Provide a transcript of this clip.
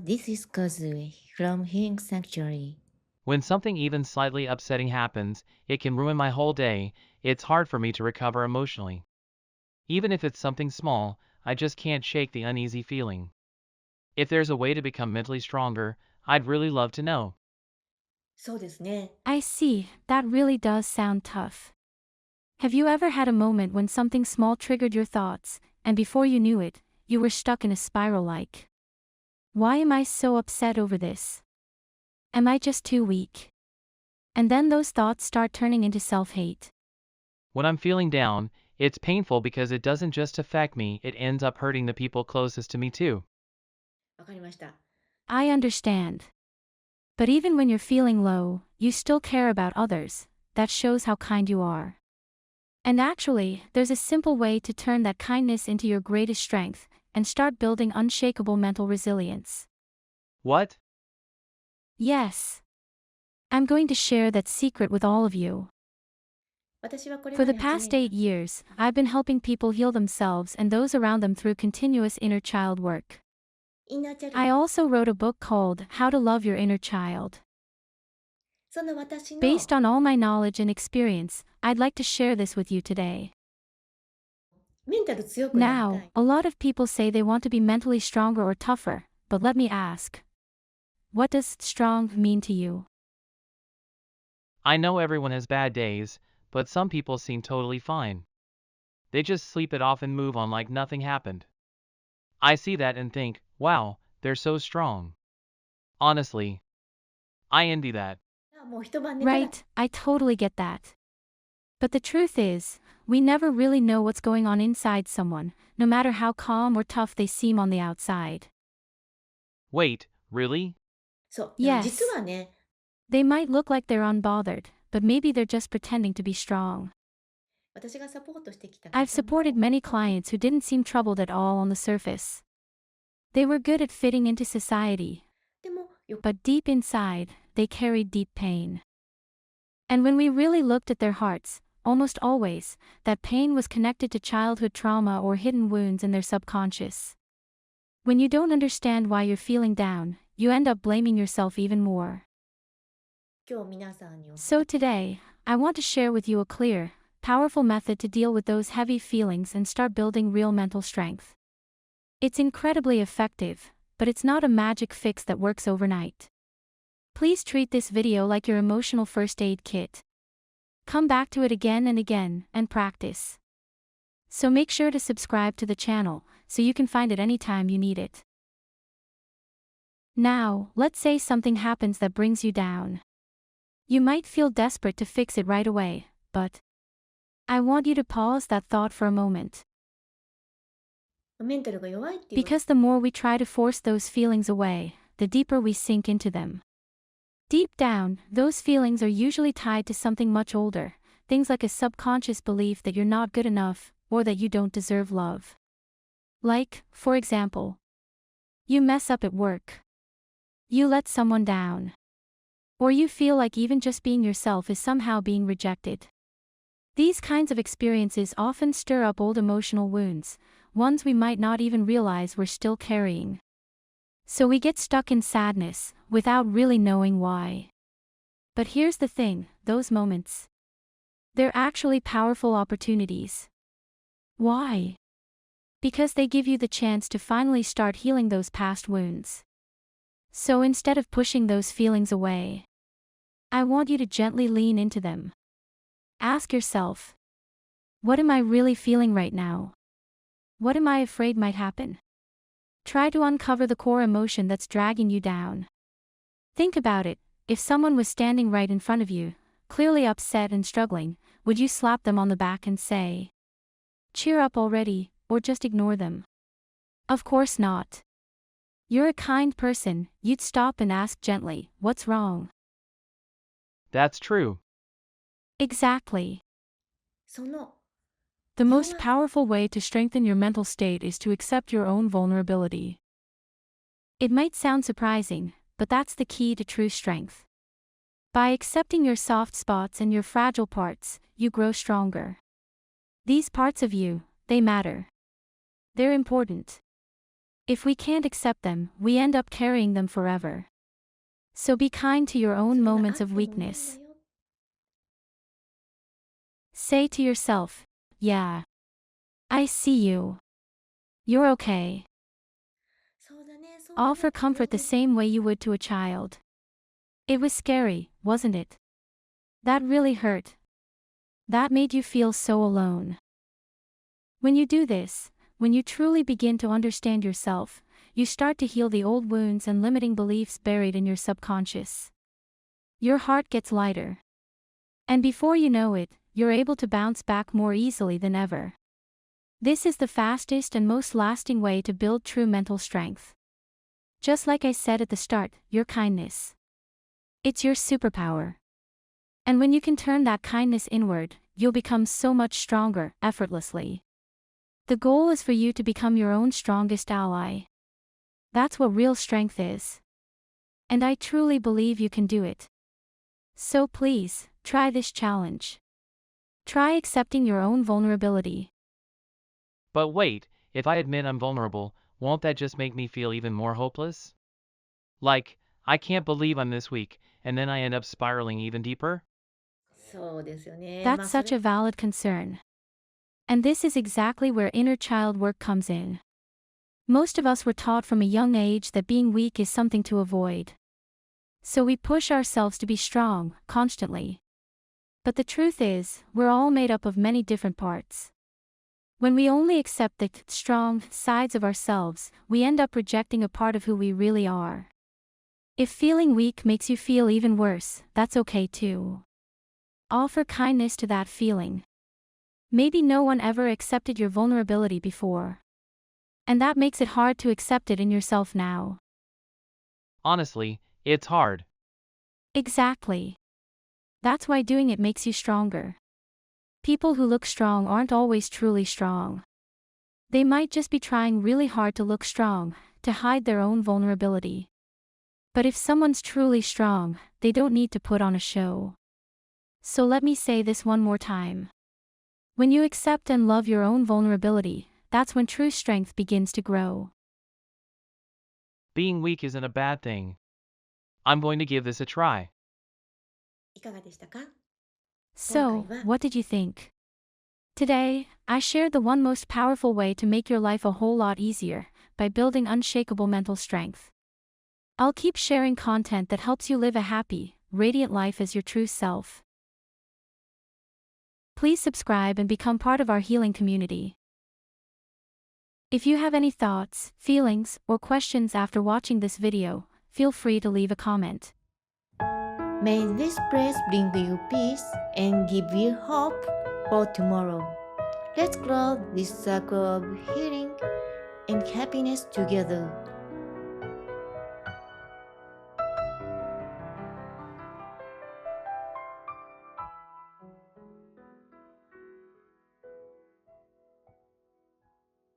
This is Kozue from Healing Sanctuary. When something even slightly upsetting happens, it can ruin my whole day. It's hard for me to recover emotionally. Even if it's something small, I just can't shake the uneasy feeling. If there's a way to become mentally stronger, I'd really love to know. そうですね。I see, that really does sound tough. Have you ever had a moment when something small triggered your thoughts, and before you knew it, you were stuck in a spiral like, why am I so upset over this? Am I just too weak? And then those thoughts start turning into self-hate. When I'm feeling down, it's painful because it doesn't just affect me, it ends up hurting the people closest to me too. わかりました。I understand. But even when you're feeling low, you still care about others. That shows how kind you are. And actually, there's a simple way to turn that kindness into your greatest strength and start building unshakable mental resilience. What? Yes. I'm going to share that secret with all of you. 私はこれ For ま the で past 8 8 years, I've been helping people heal themselves and those around them through continuous inner child work. インナーチャレン I ジ also wrote a book called How to Love Your Inner Child. その私の Based on all my knowledge and experience, I'd like to share this with you today. メンタル強くなりた Now, い。 a lot of people say they want to be mentally stronger or tougher, but let me ask. What does strong mean to you? I know everyone has bad days, but some people seem totally fine. They just sleep it off and move on like nothing happened. I see that and think, wow, they're so strong. Honestly, I envy that. もう一晩寝たら Right, I totally get that. But the truth is, we never really know what's going on inside someone, no matter how calm or tough they seem on the outside. Wait, really? そう。 Yes. 実はね、 They might look like they're unbothered, but maybe they're just pretending to be strong. 私がサポートしてきた I've 方 supported も many clients who didn't seem troubled at all on the surface. They were good at fitting into society, でもよ but deep inside, they carried deep pain. And when we really looked at their hearts, almost always, that pain was connected to childhood trauma or hidden wounds in their subconscious. When you don't understand why you're feeling down, you end up blaming yourself even more. 今日皆さんにお So today, I want to share with you a clear, powerful method to deal with those heavy feelings and start building real mental strength. It's incredibly effective, but it's not a magic fix that works overnight. Please treat this video like your emotional first aid kit. Come back to it again and again, and practice. So make sure to subscribe to the channel, so you can find it anytime you need it. Now, let's say something happens that brings you down. You might feel desperate to fix it right away, but I want you to pause that thought for a moment. メンタルが弱いっていう Because the more we try to force those feelings away, the deeper we sink into them. Deep down, those feelings are usually tied to something much older, things like a subconscious belief that you're not good enough, or that you don't deserve love. Like, for example, you mess up at work. You let someone down. Or you feel like even just being yourself is somehow being rejected. These kinds of experiences often stir up old emotional wounds, ones we might not even realize we're still carrying. So we get stuck in sadness, without really knowing why. But here's the thing, those moments. They're actually powerful opportunities. Why? Because they give you the chance to finally start healing those past wounds. So instead of pushing those feelings away, I want you to gently lean into them. Ask yourself, what am I really feeling right now? What am I afraid might happen? Try to uncover the core emotion that's dragging you down. Think about it, if someone was standing right in front of you, clearly upset and struggling, would you slap them on the back and say, "Cheer up already," or just ignore them? Of course not. You're a kind person, you'd stop and ask gently, "What's wrong?" That's true. Exactly. その The most powerful way to strengthen your mental state is to accept your own vulnerability. It might sound surprising, but that's the key to true strength. By accepting your soft spots and your fragile parts, you grow stronger. These parts of you, they matter. They're important. If we can't accept them, we end up carrying them forever. So be kind to your そ own れがあ moments っ of てもいいんだ weakness. よ。 Say to yourself, yeah, I see you. You're okay. そうだね、そうだね。 Offer comfort the よく same way you would to a child. It was scary, wasn't it? That really hurt. That made you feel so alone. When you do this, when you truly begin to understand yourself, you start to heal the old wounds and limiting beliefs buried in your subconscious. Your heart gets lighter. And before you know it, you're able to bounce back more easily than ever. This is the fastest and most lasting way to build true mental strength. Just like I said at the start, your kindness. It's your superpower. And when you can turn that kindness inward, you'll become so much stronger, effortlessly. The goal is for you to become your own strongest ally. That's what real strength is. And I truly believe you can do it. So please, try this challenge. Try accepting your own vulnerability. But wait, if I admit I'm vulnerable, won't that just make me feel even more hopeless? Like, I can't believe I'm this weak, and then I end up spiraling even deeper? そうですよね。 That's まあそ such れ a valid concern. And this is exactly where inner child work comes in. Most of us were taught from a young age that being weak is something to avoid. So we push ourselves to be strong, constantly. But the truth is, we're all made up of many different parts. When we only accept the strong sides of ourselves, we end up rejecting a part of who we really are. If feeling weak makes you feel even worse, that's okay too. Offer kindness to that feeling. Maybe no one ever accepted your vulnerability before. And that makes it hard to accept it in yourself now. Honestly, it's hard. Exactly. That's why doing it makes you stronger. People who look strong aren't always truly strong. They might just be trying really hard to look strong, to hide their own vulnerability. But if someone's truly strong, they don't need to put on a show. So let me say this one more time. When you accept and love your own vulnerability, that's when true strength begins to grow. Being weak isn't a bad thing. I'm going to give this a try. いかがでしたか？ So, what did you think? Today, I shared the one most powerful way to make your life a whole lot easier, by building unshakable mental strength. I'll keep sharing content that helps you live a happy, radiant life as your true self. Please subscribe and become part of our healing community. If you have any thoughts, feelings, or questions after watching this video, feel free to leave a comment. May this place bring you peace and give you hope for tomorrow. Let's grow this circle of healing and happiness together.